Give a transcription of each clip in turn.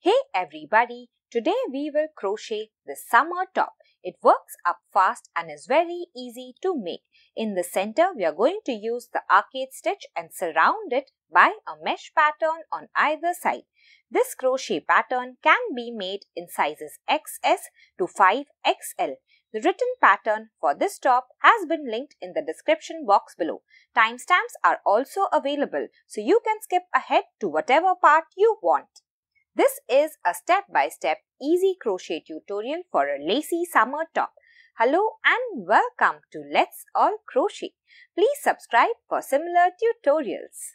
Hey everybody, today we will crochet the summer top. It works up fast and is very easy to make. In the center, we are going to use the arcade stitch and surround it by a mesh pattern on either side. This crochet pattern can be made in sizes XS to 5XL. The written pattern for this top has been linked in the description box below. Timestamps are also available, so you can skip ahead to whatever part you want. This is a step-by-step easy crochet tutorial for a lacy summer top. Hello and welcome to Let's All Crochet. Please subscribe for similar tutorials.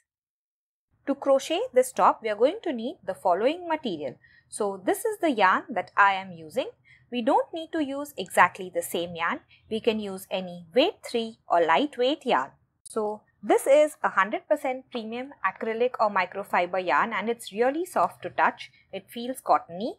To crochet this top, we are going to need the following material. So this is the yarn that I am using. We don't need to use exactly the same yarn. We can use any weight 3 or lightweight yarn. So this is 100% premium acrylic or microfiber yarn and it's really soft to touch. It feels cottony.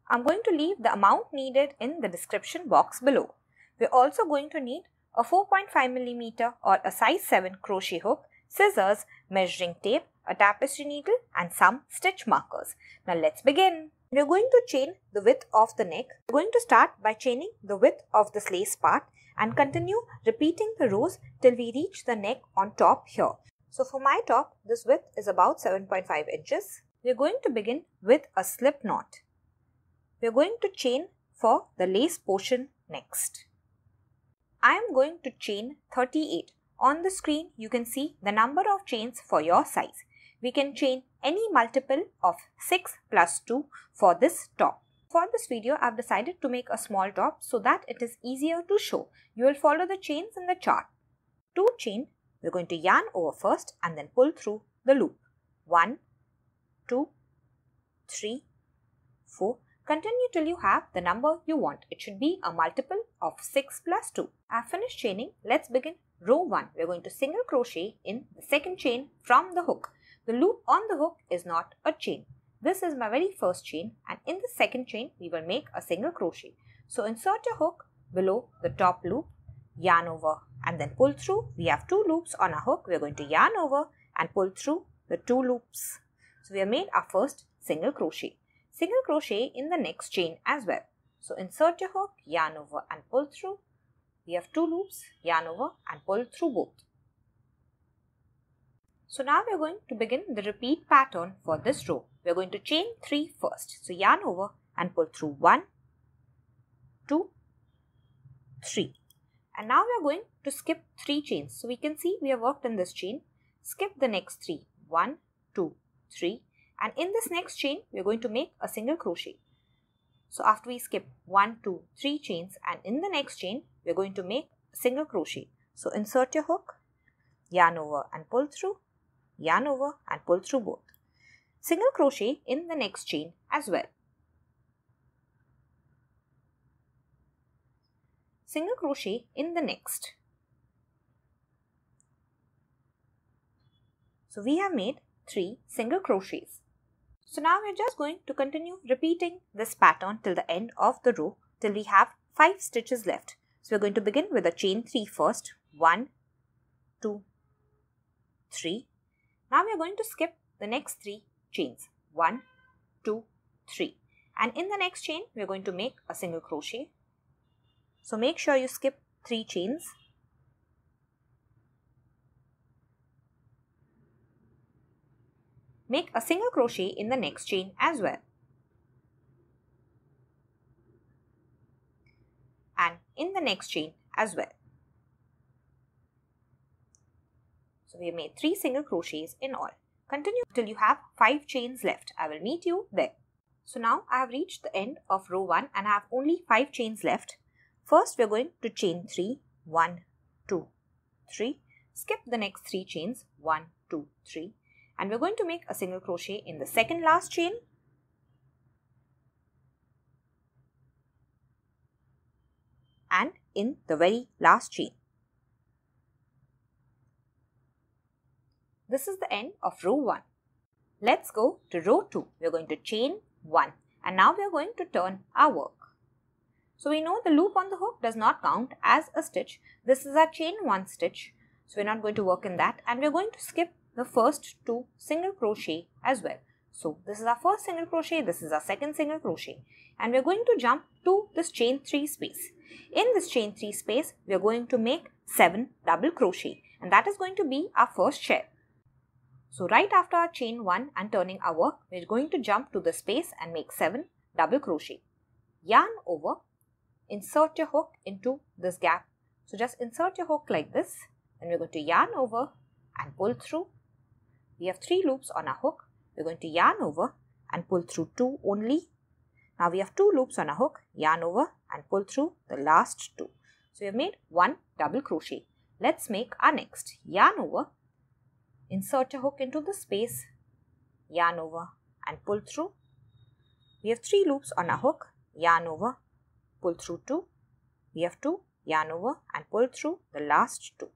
I'm going to leave the amount needed in the description box below. We're also going to need a 4.5mm or a size 7 crochet hook, scissors, measuring tape, a tapestry needle and some stitch markers. Now let's begin. We're going to chain the width of the neck. We're going to start by chaining the width of this lace part and continue repeating the rows till we reach the neck on top here. So for my top, this width is about 7.5 inches. We're going to begin with a slip knot. We're going to chain for the lace portion next. I am going to chain 38. On the screen, you can see the number of chains for your size. We can chain any multiple of 6 plus 2 for this top. For this video, I have decided to make a small top so that it is easier to show. You will follow the chains in the chart. To chain, we are going to yarn over first and then pull through the loop. 1, 2, 3, 4. Continue till you have the number you want. It should be a multiple of 6 plus 2. I have finished chaining. Let's begin row 1. We are going to single crochet in the second chain from the hook. The loop on the hook is not a chain. This is my very first chain and in the second chain we will make a single crochet. So insert your hook below the top loop, yarn over and then pull through. We have 2 loops on our hook. We are going to yarn over and pull through the 2 loops. So we have made our first single crochet. Single crochet in the next chain as well. So insert your hook, yarn over and pull through. We have 2 loops, yarn over and pull through both. So now we are going to begin the repeat pattern for this row. We are going to chain 3 first. So yarn over and pull through 1, 2, 3. And now we are going to skip 3 chains. So we can see we have worked in this chain. Skip the next 3. 1, 2, 3. And in this next chain, we are going to make a single crochet. So after we skip 1, 2, 3 chains and in the next chain, we are going to make a single crochet. So insert your hook, yarn over and pull through. Yarn over and pull through both. Single crochet in the next chain as well. Single crochet in the next. So we have made 3 single crochets. So now we are just going to continue repeating this pattern till the end of the row till we have 5 stitches left. So we are going to begin with a chain 3 first. 1, 2, 3. Now we are going to skip the next 3 chains. 1, 2, 3. And in the next chain, we are going to make a single crochet. So make sure you skip 3 chains. Make a single crochet in the next chain as well. And in the next chain as well. So we have made 3 single crochets in all. Continue till you have 5 chains left. I will meet you there. So now I have reached the end of row 1 and I have only 5 chains left. First we are going to chain 3. 1, 2, 3. Skip the next 3 chains. 1, 2, 3. And we are going to make a single crochet in the second last chain. And in the very last chain. This is the end of row 1. Let's go to row 2. We are going to chain 1 and now we are going to turn our work. So we know the loop on the hook does not count as a stitch. This is our chain 1 stitch. So we're not going to work in that and we're going to skip the first 2 single crochet as well. So this is our first single crochet, this is our second single crochet, and we are going to jump to this chain 3 space. In this chain 3 space, we are going to make 7 double crochet, and that is going to be our first shell. So right after our chain 1 and turning our work, we are going to jump to the space and make 7 double crochet. Yarn over, insert your hook into this gap. So just insert your hook like this, and we are going to yarn over and pull through. We have 3 loops on our hook. We are going to yarn over and pull through 2 only. Now we have 2 loops on our hook, yarn over and pull through the last 2. So we have made 1 double crochet. Let's make our next. Yarn over, insert your hook into the space, yarn over and pull through. We have 3 loops on our hook, yarn over, pull through 2. We have 2, yarn over and pull through the last 2.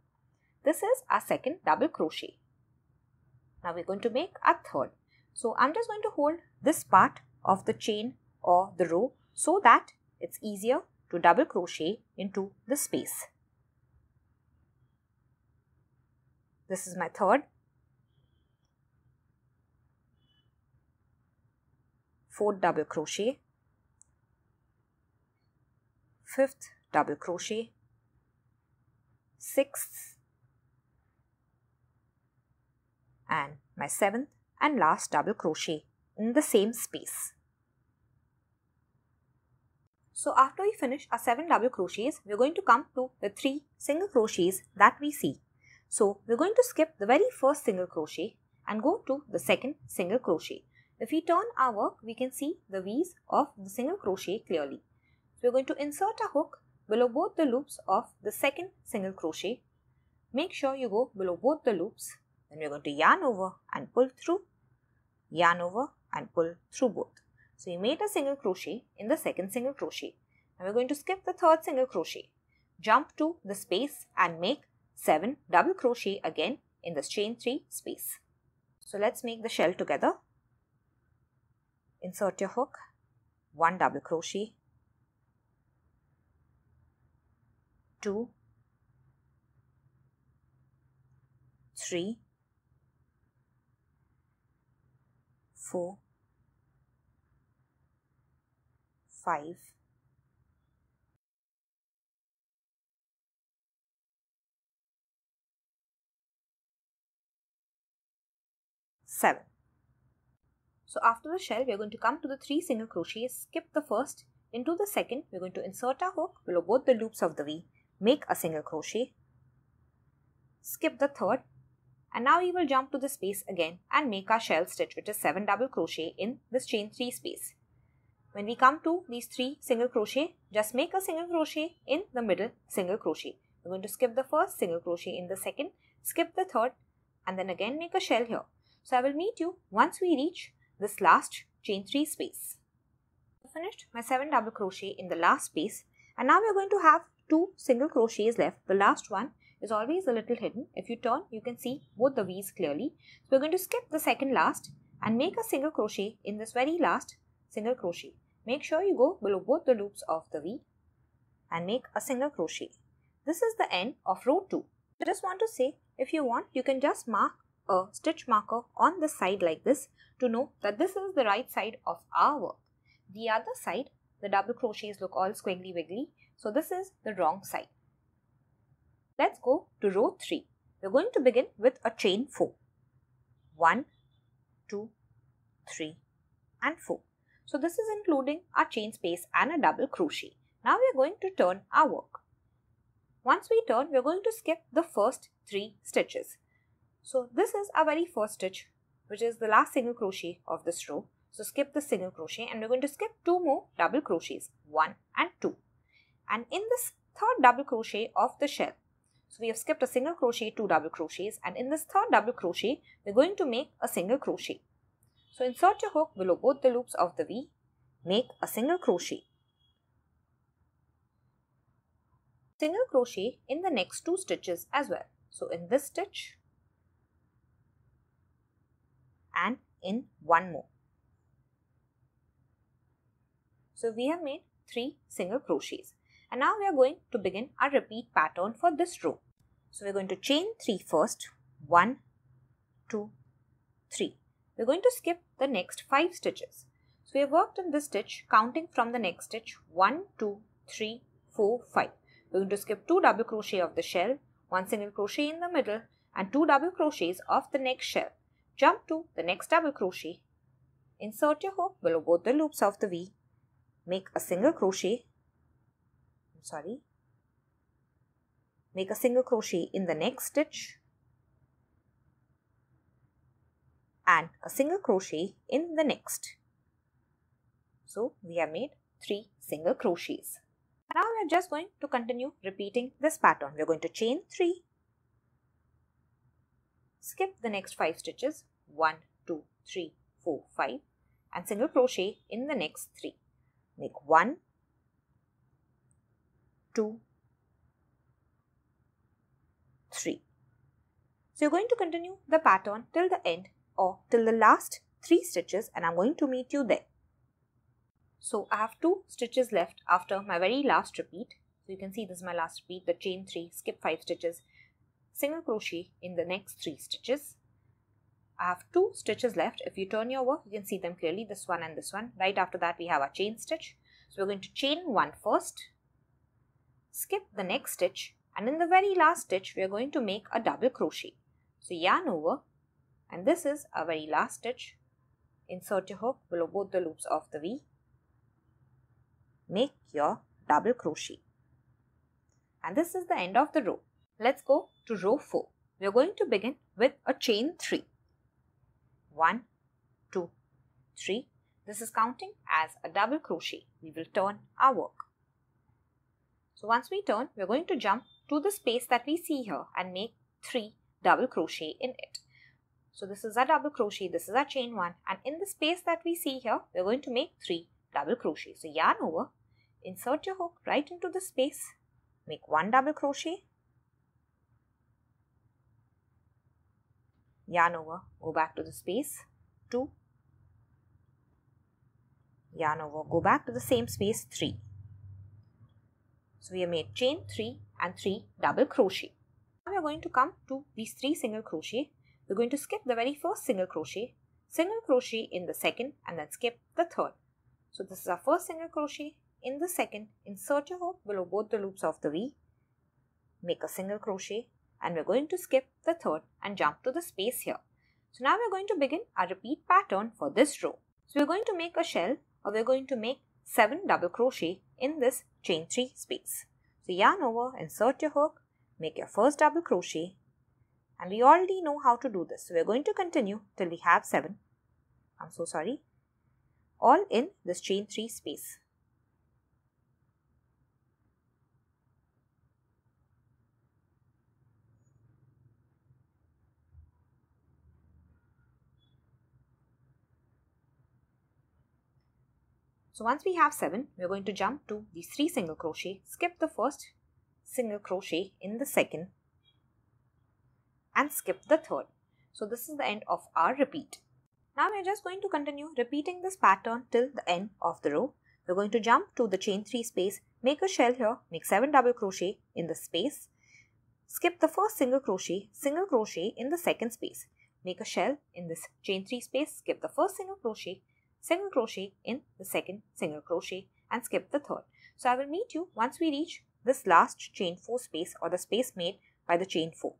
This is our second double crochet. Now we're going to make our third. So I'm just going to hold this part of the chain or the row so that it's easier to double crochet into the space. This is my third, fourth double crochet, fifth double crochet, sixth, and my seventh and last double crochet in the same space. So after we finish our 7 double crochets, we are going to come to the 3 single crochets that we see. So we are going to skip the very first single crochet and go to the second single crochet. If we turn our work, we can see the V's of the single crochet clearly. So we are going to insert a hook below both the loops of the second single crochet. Make sure you go below both the loops. Then we are going to yarn over and pull through, yarn over and pull through both. So we made a single crochet in the second single crochet. Now we are going to skip the third single crochet, jump to the space and make 7 double crochet again in this chain 3 space. So let's make the shell together. Insert your hook, 1 double crochet, 2, 3, 4, 5, 7. So after the shell, we are going to come to the 3 single crochets, skip the first, into the second, we are going to insert our hook below both the loops of the V, make a single crochet, skip the third, and now we will jump to the space again and make our shell stitch, which is 7 double crochet in this chain 3 space. When we come to these 3 single crochet, just make a single crochet in the middle single crochet. We're going to skip the first single crochet in the second, skip the third, and then again make a shell here. So I will meet you once we reach this last chain 3 space. I finished my 7 double crochet in the last space, and now we are going to have 2 single crochets left. The last one is always a little hidden. If you turn, you can see both the V's clearly. So we're going to skip the second last and make a single crochet in this very last single crochet. Make sure you go below both the loops of the V and make a single crochet. This is the end of row 2. I just want to say, if you want, you can just mark a stitch marker on the side like this to know that this is the right side of our work. The other side, the double crochets look all squiggly wiggly, so this is the wrong side. Let's go to row 3. We're going to begin with a chain 4. 1, 2, 3 and 4. So this is including our chain space and a double crochet. Now we are going to turn our work. Once we turn, we are going to skip the first 3 stitches. So this is our very first stitch, which is the last single crochet of this row. So skip the single crochet and we're going to skip 2 more double crochets, 1 and 2. And in this third double crochet of the shell, so we have skipped a single crochet, 2 double crochets, and in this third double crochet, we're going to make a single crochet. So insert your hook below both the loops of the V, make a single crochet. Single crochet in the next 2 stitches as well. So in this stitch and in one more. So we have made 3 single crochets. And now we are going to begin our repeat pattern for this row. So we are going to chain 3 first, 1, 2, 3. we're going to skip the next 5 stitches. So we have worked in this stitch counting from the next stitch 1, 2, 3, 4, 5. We're going to skip 2 double crochet of the shell, 1 single crochet in the middle and 2 double crochets of the next shell. Jump to the next double crochet. Insert your hook below both the loops of the V. Make a single crochet. Make a single crochet in the next stitch and a single crochet in the next. So we have made 3 single crochets. Now we are just going to continue repeating this pattern. We are going to chain 3, skip the next 5 stitches 1, 2, 3, 4, 5 and single crochet in the next 3. Make 1, 2, 3. So you're going to continue the pattern till the end or till the last 3 stitches and I'm going to meet you there. So I have 2 stitches left after my very last repeat. So you can see this is my last repeat, the chain 3, skip 5 stitches, single crochet in the next 3 stitches. I have 2 stitches left. If you turn your work, you can see them clearly, this one and this one. Right after that we have our chain stitch. So we're going to chain 1 first, skip the next stitch and in the very last stitch we are going to make a double crochet. So yarn over and this is our very last stitch. Insert your hook below both the loops of the V. Make your double crochet and this is the end of the row. Let's go to row 4. We are going to begin with a chain 3. 1, 2, 3. This is counting as a double crochet. We will turn our work. So once we turn, we are going to jump to the space that we see here and make 3 double crochet in it. So this is a double crochet, this is a chain 1 and in the space that we see here, we are going to make 3 double crochet. So yarn over, insert your hook right into the space, make 1 double crochet, yarn over, go back to the space, 2, yarn over, go back to the same space, 3. So we have made chain 3 and 3 double crochet. Now we are going to come to these 3 single crochet. We're going to skip the very first single crochet in the second and then skip the third. So this is our first single crochet. In the second, insert your hook below both the loops of the V, make a single crochet and we're going to skip the third and jump to the space here. So now we're going to begin our repeat pattern for this row. So we're going to make a shell or we're going to make 7 double crochet in this chain 3 space. So yarn over, insert your hook, make your first double crochet and we already know how to do this. So we're going to continue till we have 7. All in this chain 3 space. So once we have 7, we are going to jump to these 3 single crochet, skip the first single crochet in the second and skip the third. So this is the end of our repeat. Now we are just going to continue repeating this pattern till the end of the row. We are going to jump to the chain 3 space, make a shell here, make 7 double crochet in the space, skip the first single crochet in the second space, make a shell in this chain 3 space, skip the first single crochet in the second single crochet and skip the third. So I will meet you once we reach this last chain 4 space or the space made by the chain 4.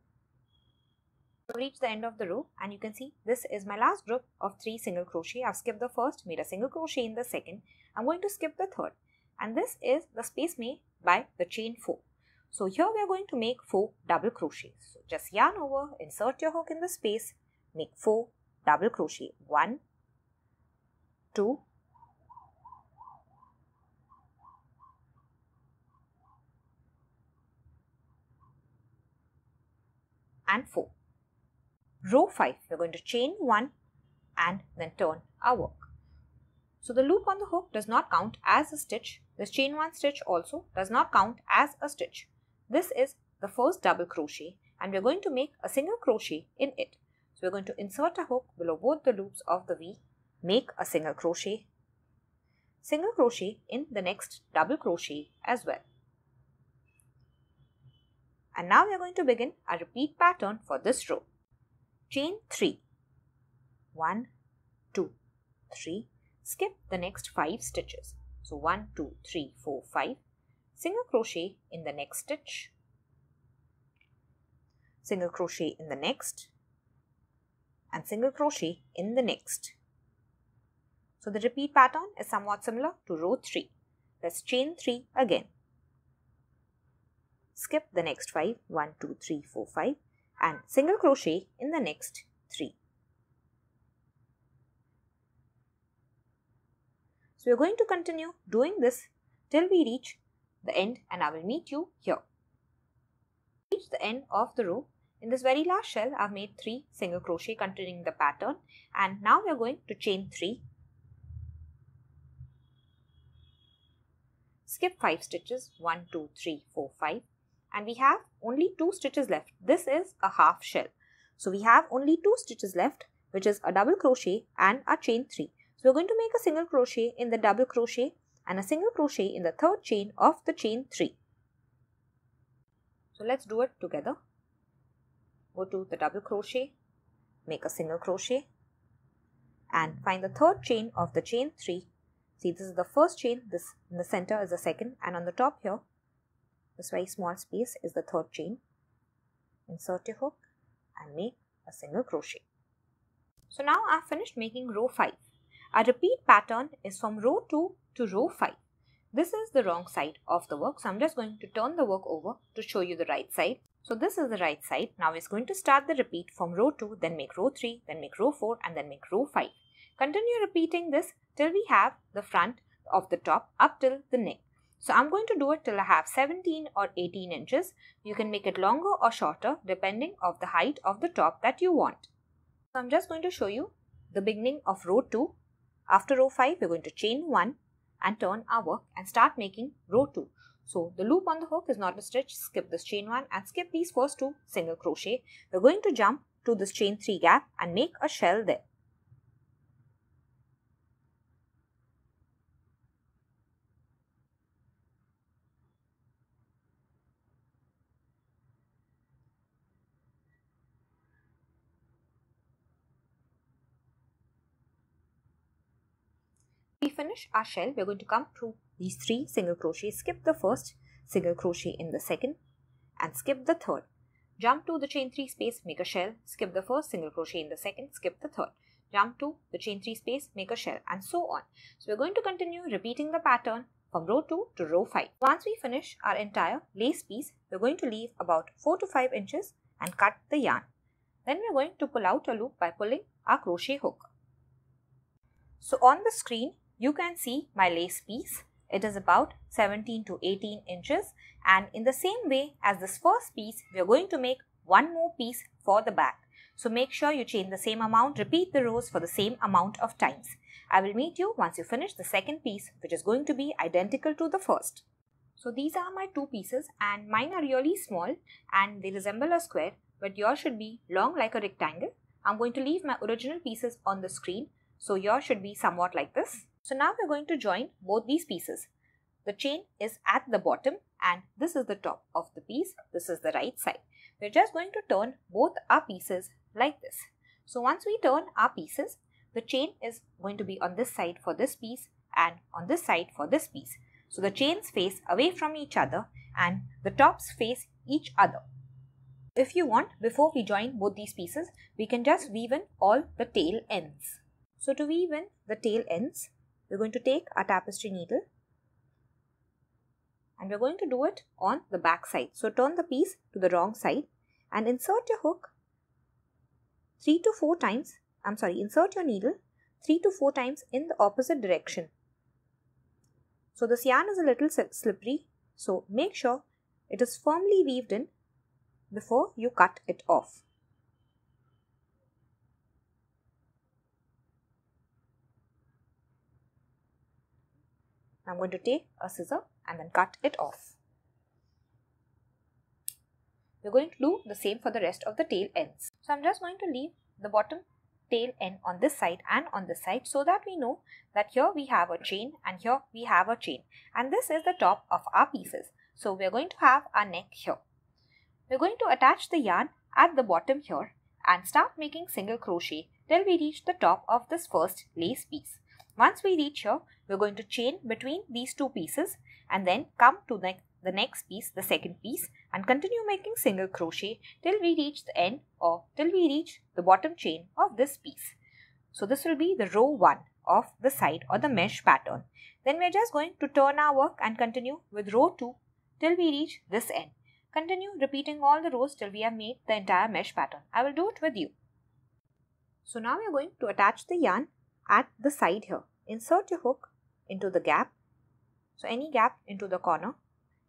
I've reached the end of the row and you can see this is my last group of 3 single crochet. I've skipped the first, made a single crochet in the second. I'm going to skip the third and this is the space made by the chain 4. So here we are going to make 4 double crochets. So just yarn over, insert your hook in the space, make 4 double crochet. 1, 2, and 4. Row 5, we're going to chain 1 and then turn our work. So the loop on the hook does not count as a stitch. This chain 1 stitch also does not count as a stitch. This is the first double crochet and we're going to make a single crochet in it. So we're going to insert a hook below both the loops of the V, make a single crochet in the next double crochet as well. And now we are going to begin a repeat pattern for this row. Chain 3, 1, 3, skip the next 5 stitches. So 1, 2, 3, 4, 5, single crochet in the next stitch, single crochet in the next, and single crochet in the next. So the repeat pattern is somewhat similar to row 3. Let's chain 3 again. Skip the next 5, 1, 2, 3, 4, 5, and single crochet in the next 3. So we are going to continue doing this till we reach the end, and I will meet you here. Reach the end of the row. In this very last shell, I have made 3 single crochet continuing the pattern, and now we are going to chain 3. Skip 5 stitches, 1, 2, 3, 4, 5, and we have only 2 stitches left. This is a half shell. So we have only 2 stitches left, which is a double crochet and a chain 3. So we are going to make a single crochet in the double crochet and a single crochet in the third chain of the chain 3. So let's do it together. Go to the double crochet, make a single crochet, and find the third chain of the chain 3. See, this is the first chain, this in the center is the second, and on the top here, this very small space is the third chain. Insert your hook and make a single crochet. So now I have finished making row 5. Our repeat pattern is from row 2 to row 5. This is the wrong side of the work, so I'm just going to turn the work over to show you the right side. So this is the right side. Now it's going to start the repeat from row 2, then make row 3, then make row 4, and then make row 5. Continue repeating this till we have the front of the top up till the neck. So I'm going to do it till I have 17 or 18 inches. You can make it longer or shorter depending on the height of the top that you want. So I'm just going to show you the beginning of row 2. After row 5, we're going to chain 1 and turn our work and start making row 2. So the loop on the hook is not a stitch. Skip this chain 1 and skip these first 2 single crochet. We're going to jump to this chain 3 gap and make a shell there. We finish our shell, we're going to come through these 3 single crochets, skip the first single crochet in the second and skip the third. Jump to the chain 3 space, make a shell, skip the first single crochet in the second, skip the third. Jump to the chain 3 space, make a shell, and so on. So we're going to continue repeating the pattern from row 2 to row 5. Once we finish our entire lace piece, we're going to leave about 4 to 5 inches and cut the yarn. Then we're going to pull out a loop by pulling our crochet hook. So on the screen, you can see my lace piece. It is about 17 to 18 inches, and in the same way as this first piece, we are going to make one more piece for the back. So make sure you chain the same amount, repeat the rows for the same amount of times. I will meet you once you finish the second piece, which is going to be identical to the first. So these are my 2 pieces, and mine are really small and they resemble a square, but yours should be long like a rectangle. I'm going to leave my original pieces on the screen, so yours should be somewhat like this. So now we're going to join both these pieces. The chain is at the bottom and this is the top of the piece. This is the right side. We're just going to turn both our pieces like this. So once we turn our pieces, the chain is going to be on this side for this piece and on this side for this piece. So the chains face away from each other and the tops face each other. If you want, before we join both these pieces, we can just weave in all the tail ends. So to weave in the tail ends, we're going to take our tapestry needle and we're going to do it on the back side. So turn the piece to the wrong side and insert your hook 3 to 4 times. Insert your needle 3 to 4 times in the opposite direction. So this yarn is a little slippery, so make sure it is firmly weaved in before you cut it off. I'm going to take a scissor and then cut it off. We're going to do the same for the rest of the tail ends. So I'm just going to leave the bottom tail end on this side and on this side so that we know that here we have a chain and here we have a chain. And this is the top of our pieces. So we're going to have our neck here. We're going to attach the yarn at the bottom here and start making single crochet till we reach the top of this first lace piece. Once we reach here, we're going to chain between these two pieces and then come to the next piece, the second piece, and continue making single crochet till we reach the end or till we reach the bottom chain of this piece. So this will be the row 1 of the side or the mesh pattern. Then we're just going to turn our work and continue with row 2 till we reach this end. Continue repeating all the rows till we have made the entire mesh pattern. I will do it with you. So now we are going to attach the yarn at the side here. Insert your hook into the gap, so any gap into the corner,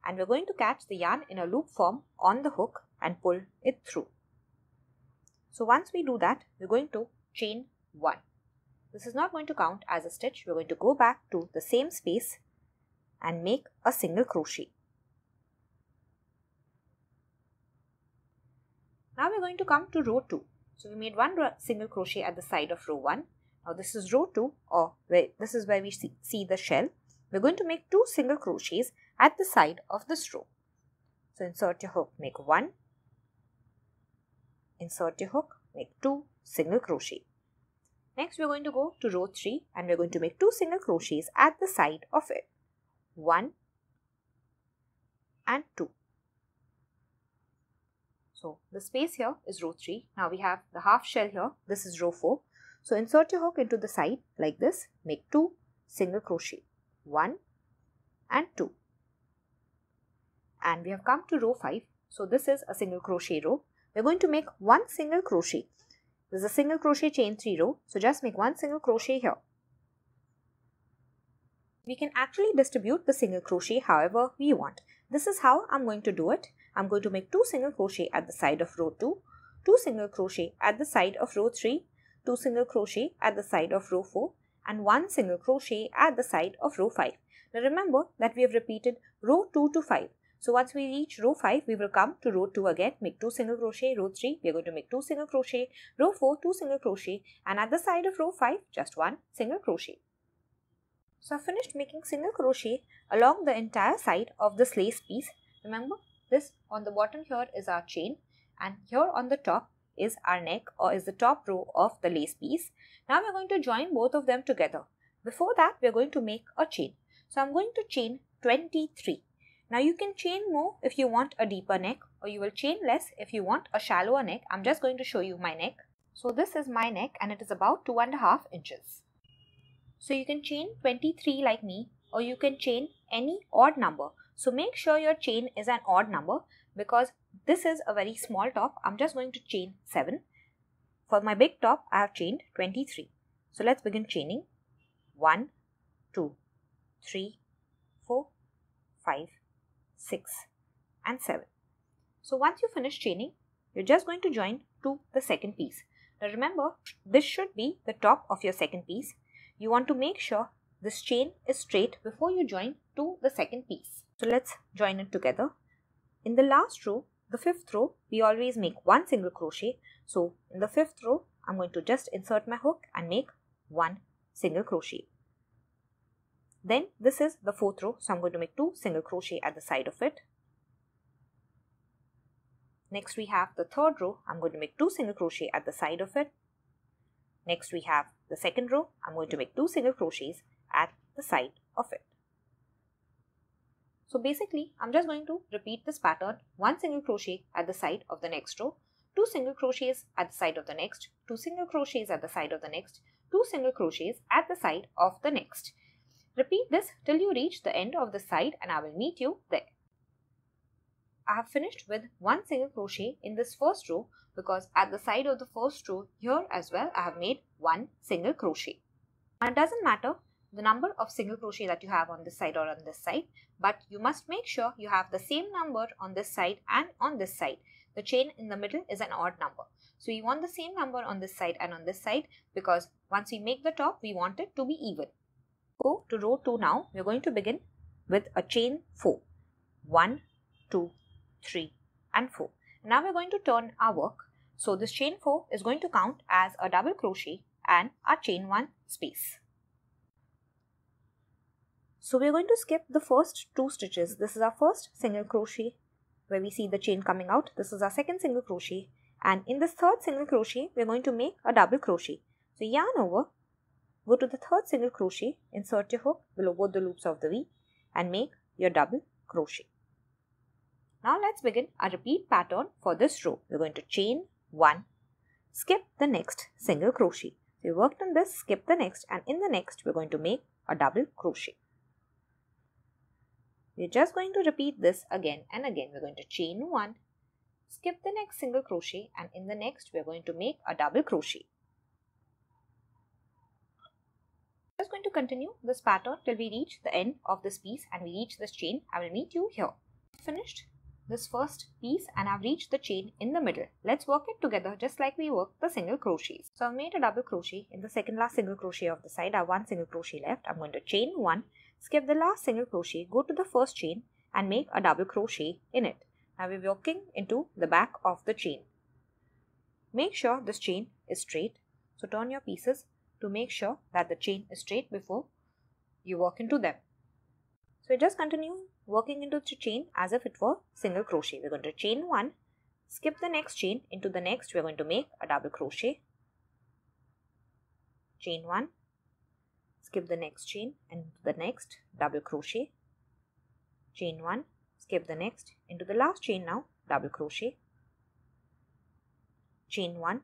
and we're going to catch the yarn in a loop form on the hook and pull it through. So once we do that, we're going to chain 1. This is not going to count as a stitch. We're going to go back to the same space and make a single crochet. Now we're going to come to row 2. So we made one single crochet at the side of row 1. Now this is row 2, or this is where we see the shell. We're going to make 2 single crochets at the side of this row. So insert your hook, make 1. Insert your hook, make 2 single crochet. Next we're going to go to row 3 and we're going to make 2 single crochets at the side of it. 1 and 2. So the space here is row 3. Now we have the half shell here. This is row 4. So insert your hook into the side like this. Make 2 single crochet. 1 and 2. And we have come to row 5. So this is a single crochet row. We're going to make 1 single crochet. This is a single crochet chain 3 row. So just make 1 single crochet here. We can actually distribute the single crochet however we want. This is how I'm going to do it. I'm going to make 2 single crochet at the side of row 2, 2 single crochet at the side of row 3, 2 single crochet at the side of row 4, and 1 single crochet at the side of row 5. Now remember that we have repeated row 2 to 5. So once we reach row 5, we will come to row 2 again, make 2 single crochet, row 3, we are going to make 2 single crochet, row 4, 2 single crochet, and at the side of row 5, just 1 single crochet. So I've finished making single crochet along the entire side of this lace piece. Remember, this on the bottom here is our chain, and here on the top is our neck, or is the top row of the lace piece. Now we're going to join both of them together. Before that, we're going to make a chain. So I'm going to chain 23. Now you can chain more if you want a deeper neck, or you will chain less if you want a shallower neck. I'm just going to show you my neck. So this is my neck and it is about 2.5 inches. So you can chain 23 like me, or you can chain any odd number. So make sure your chain is an odd number, because this is a very small top. I'm just going to chain 7. For my big top, I have chained 23. So let's begin chaining. 1, 2, 3, 4, 5, 6 and 7. So once you finish chaining, you're just going to join to the second piece. Now remember, this should be the top of your second piece. You want to make sure this chain is straight before you join to the second piece. So let's join it together. In the last row, the 5th row, we always make 1 single crochet. So in the 5th row, I'm going to just insert my hook and make 1 single crochet. Then this is the 4th row, so I'm going to make 2 single crochet at the side of it. Next we have the 3rd row, I'm going to make 2 single crochet at the side of it. Next we have the 2nd row, I'm going to make 2 single crochets at the side of it. So basically, I'm just going to repeat this pattern, 1 single crochet at the side of the next row, 2 single crochets at the side of the next, 2 single crochets at the side of the next, 2 single crochets at the side of the next. Repeat this till you reach the end of the side and I will meet you there. I have finished with 1 single crochet in this first row, because at the side of the first row here as well I have made 1 single crochet. Now it doesn't matter the number of single crochet that you have on this side or on this side, but you must make sure you have the same number on this side and on this side. The chain in the middle is an odd number. So you want the same number on this side and on this side, because once we make the top, we want it to be even. Go to row 2 now. We are going to begin with a chain 4. 1, 2, 3 and 4. Now we are going to turn our work. So this chain 4 is going to count as a double crochet and our chain 1 space. So we are going to skip the first 2 stitches. This is our first single crochet where we see the chain coming out. This is our second single crochet, and in this third single crochet we are going to make a double crochet. So yarn over go to the third single crochet, insert your hook below both the loops of the V and make your double crochet. Now let's begin a repeat pattern for this row. We're going to chain 1, skip the next single crochet. So we worked on this, skip the next, and in the next we're going to make a double crochet. We're just going to repeat this again and again. We're going to chain 1, skip the next single crochet, and in the next we're going to make a double crochet. We're just going to continue this pattern till we reach the end of this piece and we reach this chain. I will meet you here. Finished this first piece and I've reached the chain in the middle. Let's work it together just like we worked the single crochets. So I've made a double crochet in the second last single crochet of the side. I have one single crochet left. I'm going to chain 1, skip the last single crochet, go to the first chain and make a double crochet in it. Now we're working into the back of the chain. Make sure this chain is straight. So turn your pieces to make sure that the chain is straight before you work into them. So we just continue working into the chain as if it were single crochet. We're going to chain 1, skip the next chain, into the next we're going to make a double crochet, chain 1, skip the next chain and the next double crochet, chain 1, skip the next, into the last chain now, double crochet, chain 1,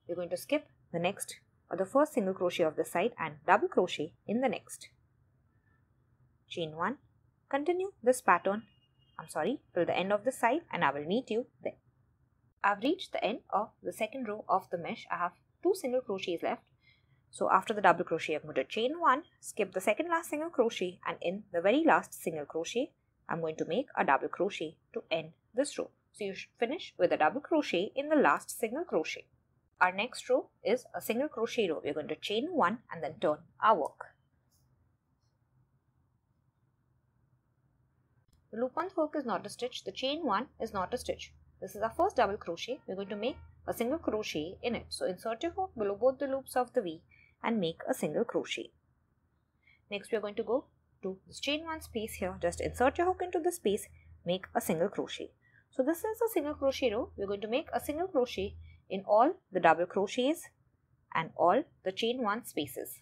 we're going to skip the next or the first single crochet of the side and double crochet in the next, chain 1, continue this pattern, till the end of the side and I will meet you there. I've reached the end of the second row of the mesh. I have 2 single crochets left. So after the double crochet, I'm going to chain 1, skip the second last single crochet and in the very last single crochet, I'm going to make a double crochet to end this row. So you should finish with a double crochet in the last single crochet. Our next row is a single crochet row. We're going to chain 1 and then turn our work. The loop on the hook is not a stitch, the chain 1 is not a stitch. This is our first double crochet. We're going to make a single crochet in it. So insert your hook below both the loops of the V and make a single crochet. Next we are going to go to this chain 1 space here. Just insert your hook into the space, make a single crochet. So this is a single crochet row. We're going to make a single crochet in all the double crochets and all the chain 1 spaces.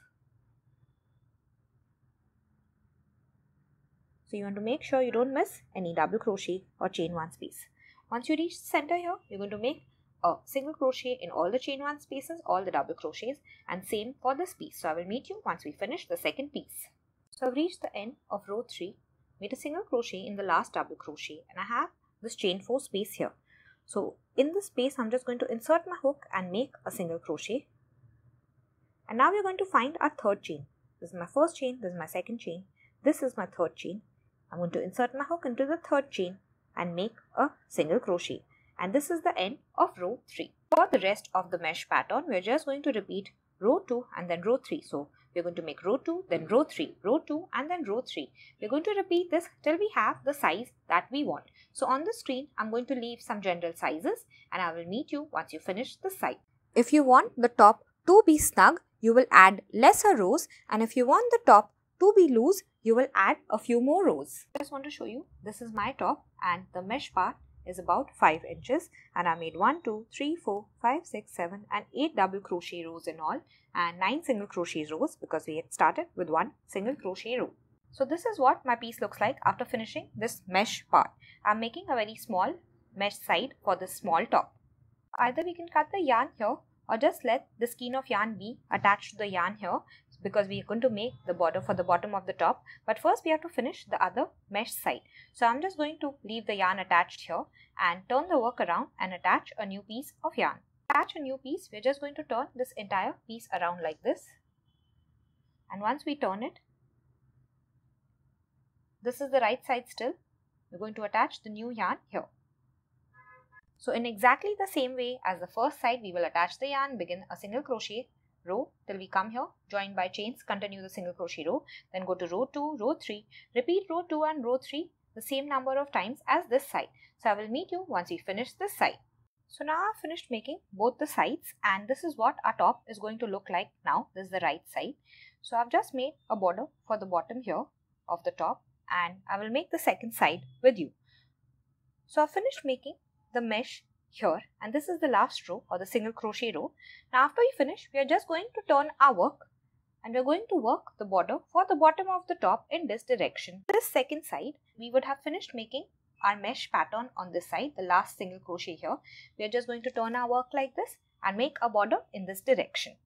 So you want to make sure you don't miss any double crochet or chain 1 space. Once you reach the center here, you're going to make a single crochet in all the chain 1 spaces, all the double crochets, and same for this piece. So I will meet you once we finish the second piece. So I've reached the end of row 3, made a single crochet in the last double crochet, and I have this chain 4 space here. So in this space, I'm just going to insert my hook and make a single crochet. And now we're going to find our third chain. This is my first chain, this is my second chain, this is my third chain. I'm going to insert my hook into the third chain and make a single crochet. And this is the end of row 3. For the rest of the mesh pattern, we're just going to repeat row 2 and then row 3. So we're going to make row 2, then row 3, row 2 and then row 3. We're going to repeat this till we have the size that we want. So on the screen, I'm going to leave some general sizes and I will meet you once you finish the side. If you want the top to be snug, you will add lesser rows, and if you want the top to be loose, you will add a few more rows. I just want to show you, this is my top and the mesh part is about 5 inches and I made 1, 2, 3, 4, 5, 6, 7 and 8 double crochet rows in all and 9 single crochet rows because we had started with 1 single crochet row. So this is what my piece looks like after finishing this mesh part. I'm making a very small mesh side for this small top. Either we can cut the yarn here or just let the skein of yarn be attached to the yarn here, because we are going to make the border for the bottom of the top. But first we have to finish the other mesh side. So I'm just going to leave the yarn attached here and turn the work around and attach a new piece of yarn. Attach a new piece, we're just going to turn this entire piece around like this. And once we turn it, this is the right side still. We're going to attach the new yarn here. So in exactly the same way as the first side, we will attach the yarn, begin a single crochet row till we come here, join by chains, continue the single crochet row, then go to row 2, row 3, repeat row 2 and row 3 the same number of times as this side. So I will meet you once we finish this side. So now I've finished making both the sides and this is what our top is going to look like now. This is the right side. So I've just made a border for the bottom here of the top and I will make the second side with you. So I've finished making the mesh here and this is the last row or the single crochet row. Now after we finish, we are just going to turn our work And we're going to work the border for the bottom of the top in this direction. This second side, we would have finished making our mesh pattern on this side, the last single crochet here. We are just going to turn our work like this and make a border in this direction.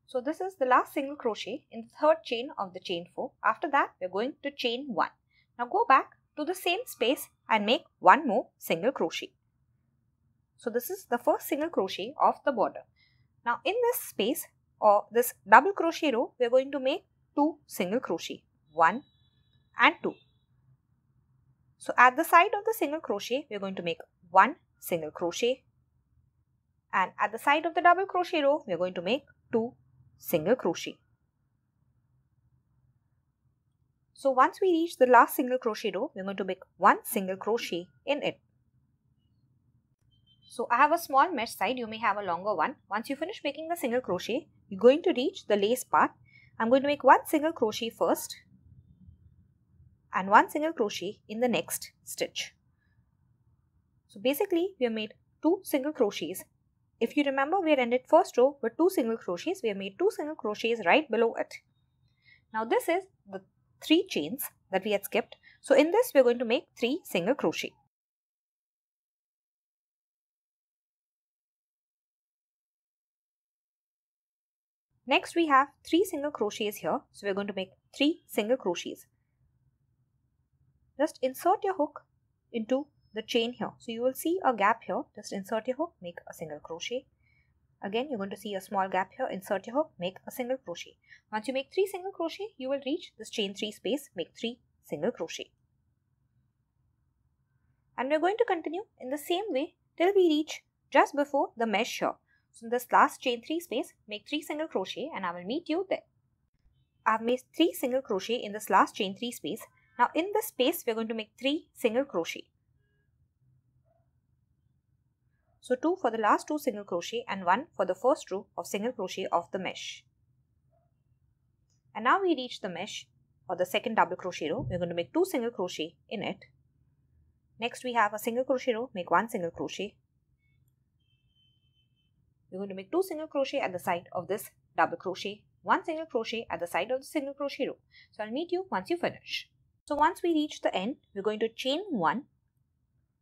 So this is the last single crochet in the third chain of the chain 4. After that, we're going to chain 1. Now go back to the same space and make one more single crochet. So this is the first single crochet of the border. Now in this space or this double crochet row, we are going to make 2 single crochet, 1 and 2. So at the side of the single crochet, we are going to make 1 single crochet, and at the side of the double crochet row, we are going to make 2 single crochet. So once we reach the last single crochet row, we are going to make 1 single crochet in it. So I have a small mesh side, you may have a longer one. Once you finish making the single crochet, you're going to reach the lace part. I'm going to make 1 single crochet first and 1 single crochet in the next stitch. So basically we have made 2 single crochets. If you remember, we had ended first row with 2 single crochets. We have made 2 single crochets right below it. Now this is the 3 chains that we had skipped. So in this we are going to make 3 single crochet. Next we have 3 single crochets here. So we are going to make 3 single crochets. Just insert your hook into the chain here. So you will see a gap here. Just insert your hook, make a single crochet. Again, you're going to see a small gap here. Insert your hook, make a single crochet. Once you make 3 single crochet, you will reach this chain 3 space, make 3 single crochet. And we're going to continue in the same way till we reach just before the mesh here. So in this last chain 3 space, make 3 single crochet and I will meet you there. I've made 3 single crochet in this last chain 3 space. Now in this space, we're going to make 3 single crochet. So 2 for the last 2 single crochet and 1 for the first row of single crochet of the mesh. And now we reach the mesh or the second double crochet row. We're going to make 2 single crochet in it. Next we have a single crochet row, make 1 single crochet. We're going to make 2 single crochet at the side of this double crochet, 1 single crochet at the side of the single crochet row. So I'll meet you once you finish. So once we reach the end, we're going to chain 1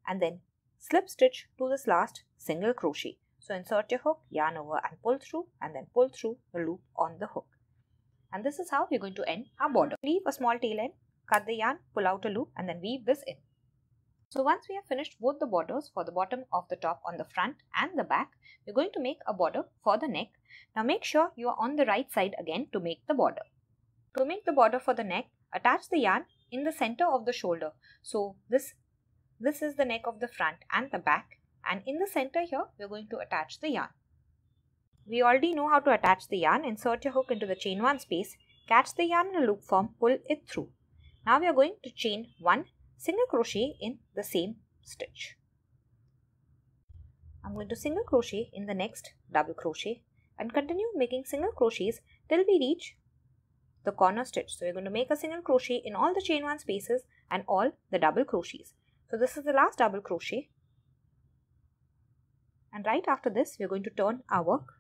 and then slip stitch to this last single crochet. So insert your hook, yarn over and pull through and then pull through the loop on the hook. And this is how we're going to end our border. Leave a small tail end, cut the yarn, pull out a loop and then weave this in. So once we have finished both the borders for the bottom of the top on the front and the back, we're going to make a border for the neck. Now make sure you are on the right side again to make the border. To make the border for the neck, attach the yarn in the center of the shoulder. So this is the neck of the front and the back, and in the center here we're going to attach the yarn. We already know how to attach the yarn. Insert your hook into the chain 1 space, catch the yarn in a loop form, pull it through. Now we are going to chain 1 single crochet in the same stitch. I'm going to single crochet in the next double crochet and continue making single crochets till we reach the corner stitch. So we're going to make a single crochet in all the chain 1 spaces and all the double crochets. So this is the last double crochet, and right after this we are going to turn our work.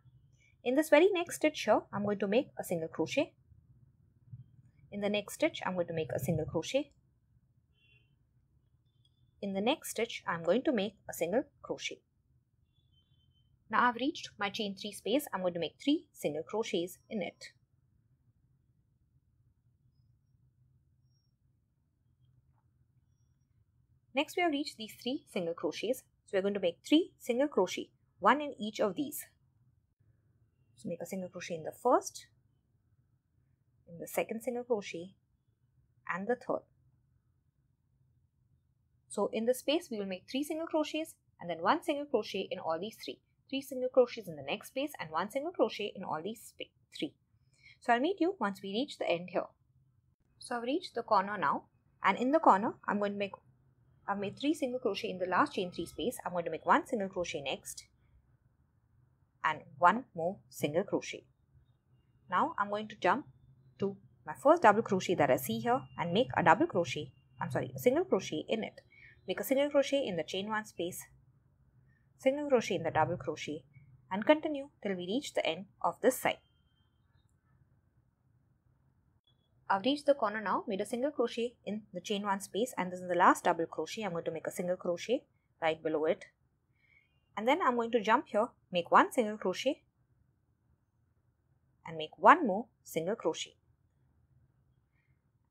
In this very next stitch here, I'm going to make a single crochet. In the next stitch, I'm going to make a single crochet. In the next stitch, I'm going to make a single crochet. Now I've reached my chain 3 space. I'm going to make 3 single crochets in it. Next we have reached these 3 single crochets. So we're going to make 3 single crochet, 1 in each of these. So make a single crochet in the first, in the second single crochet and the third. So in this space we will make 3 single crochets and then 1 single crochet in all these 3. 3 single crochets in the next space and 1 single crochet in all these 3. So I'll meet you once we reach the end here. So I've reached the corner now, and in the corner I've made 3 single crochet in the last chain 3 space. I'm going to make 1 single crochet next and 1 more single crochet. Now I'm going to jump to my first double crochet that I see here and make a single crochet in it. Make a single crochet in the chain 1 space, single crochet in the double crochet and continue till we reach the end of this side. I've reached the corner now, made a single crochet in the chain 1 space, and this is the last double crochet. I'm going to make a single crochet right below it. And then I'm going to jump here, make 1 single crochet and make 1 more single crochet.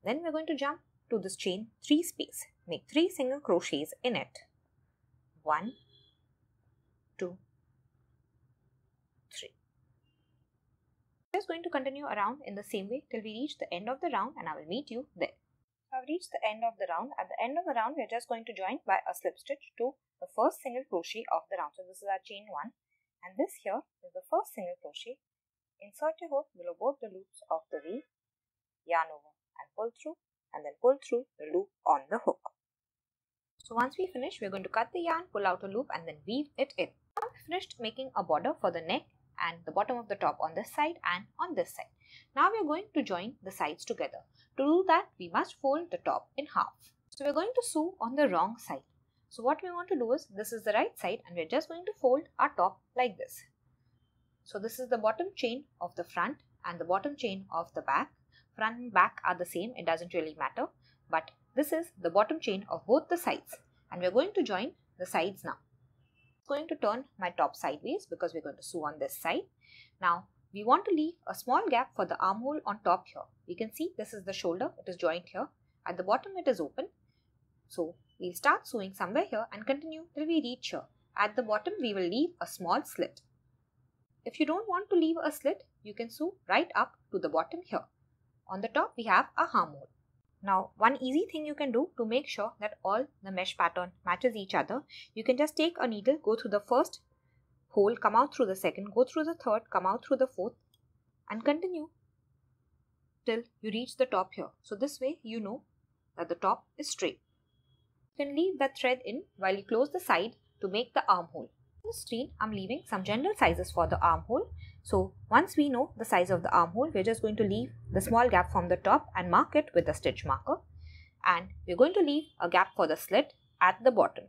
Then we're going to jump to this chain 3 space, make 3 single crochets in it. 1, 2, 3. Just going to continue around in the same way till we reach the end of the round, and I will meet you there. I've reached the end of the round. At the end of the round, we're just going to join by a slip stitch to the first single crochet of the round. So this is our chain 1, and this here is the first single crochet. Insert your hook below both the loops of the V, yarn over and pull through, and then pull through the loop on the hook. So once we finish, we're going to cut the yarn, pull out a loop, and then weave it in. Now we've finished making a border for the neck and the bottom of the top on this side and on this side. Now we're going to join the sides together. To do that, we must fold the top in half. So we're going to sew on the wrong side. So what we want to do is, this is the right side, and we're just going to fold our top like this. So this is the bottom chain of the front and the bottom chain of the back. Front and back are the same, it doesn't really matter. But this is the bottom chain of both the sides, and we're going to join the sides now. I'm going to turn my top sideways because we're going to sew on this side. Now we want to leave a small gap for the armhole on top here. You can see this is the shoulder, it is joined here. At the bottom it is open. So we'll start sewing somewhere here and continue till we reach here. At the bottom we will leave a small slit. If you don't want to leave a slit, you can sew right up to the bottom here. On the top we have a armhole. Now one easy thing you can do to make sure that all the mesh pattern matches each other, you can just take a needle, go through the first hole, come out through the second, go through the third, come out through the fourth, and continue till you reach the top here. So this way you know that the top is straight. You can leave that thread in while you close the side to make the armhole. On the screen, I'm leaving some general sizes for the armhole. So once we know the size of the armhole, we're just going to leave the small gap from the top and mark it with a stitch marker. And we're going to leave a gap for the slit at the bottom.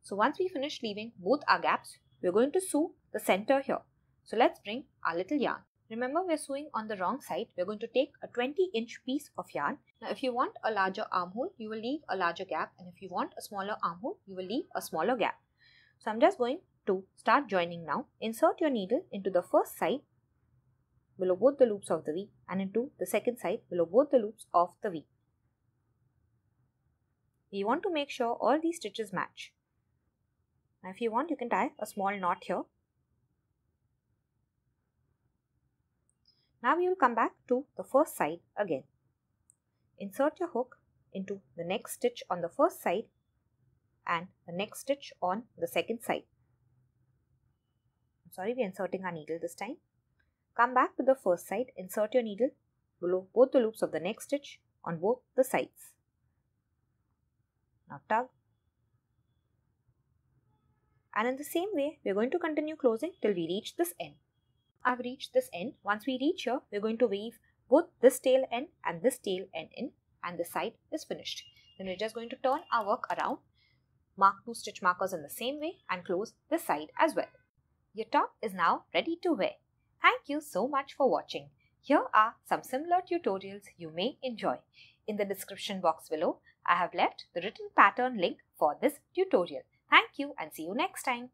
So once we finish leaving both our gaps, we're going to sew the center here. So let's bring our little yarn. Remember, we're sewing on the wrong side. We're going to take a 20-inch piece of yarn. Now if you want a larger armhole, you will leave a larger gap, and if you want a smaller armhole, you will leave a smaller gap. So I'm just going to start joining now. Insert your needle into the first side below both the loops of the V, and into the second side below both the loops of the V. You want to make sure all these stitches match. Now if you want, you can tie a small knot here. Now we will come back to the first side again. Insert your hook into the next stitch on the first side and the next stitch on the second side. I'm sorry, we're inserting our needle this time. Come back to the first side, insert your needle below both the loops of the next stitch on both the sides. Now tug. And in the same way, we're going to continue closing till we reach this end. I've reached this end. Once we reach here, we're going to weave both this tail end and this tail end in, and the side is finished. Then we're just going to turn our work around, mark 2 stitch markers in the same way, and close this side as well. Your top is now ready to wear. Thank you so much for watching. Here are some similar tutorials you may enjoy. In the description box below, I have left the written pattern link for this tutorial. Thank you and see you next time.